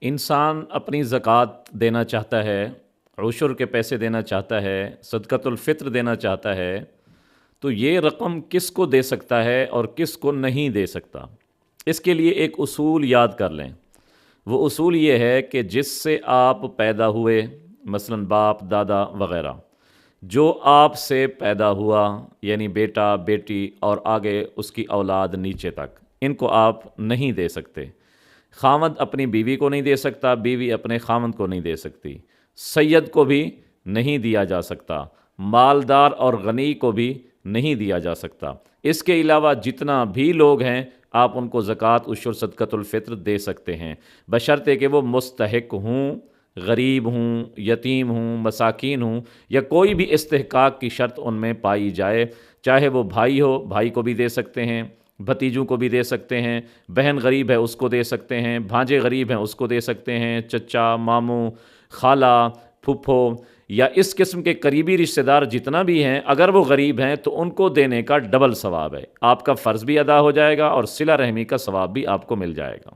انسان اپنی زکوٰۃ دینا چاہتا ہے، عشر کے پیسے دینا چاہتا ہے، صدقۃ الفطر دینا چاہتا ہے، تو یہ رقم کس کو دے سکتا ہے اور کس کو نہیں دے سکتا؟ اس کے لیے ایک اصول یاد کر لیں۔ وہ اصول یہ ہے کہ جس سے آپ پیدا ہوئے، مثلا باپ، دادا وغیرہ، جو آپ سے پیدا ہوا، یعنی بیٹا، بیٹی اور آگے اس کی اولاد نیچے تک، ان کو آپ نہیں دے سکتے۔ خاوند اپنی بیوی کو نہیں دے سکتا، بیوی اپنے خاوند کو نہیں دے سکتی، سید کو بھی نہیں دیا جا سکتا، مالدار اور غنی کو بھی نہیں دیا جا سکتا۔ اس کے علاوہ جتنا بھی لوگ ہیں آپ ان کو زکوٰۃ، عشر، صدقۃ الفطر دے سکتے ہیں، بشرطے کہ وہ مستحق ہوں، غریب ہوں، یتیم ہوں، مساکین ہوں، یا کوئی بھی استحقاق کی شرط ان میں پائی جائے۔ چاہے وہ بھائی ہو، بھائی کو بھی دے سکتے ہیں، بھتیجوں کو بھی دے سکتے ہیں، بہن غریب ہے اس کو دے سکتے ہیں، بھانجے غریب ہیں اس کو دے سکتے ہیں، چچا، ماموں، خالہ، پھپھو یا اس قسم کے قریبی رشتہ دار جتنا بھی ہیں، اگر وہ غریب ہیں تو ان کو دینے کا ڈبل ثواب ہے۔ آپ کا فرض بھی ادا ہو جائے گا اور صلہ رحمی کا ثواب بھی آپ کو مل جائے گا۔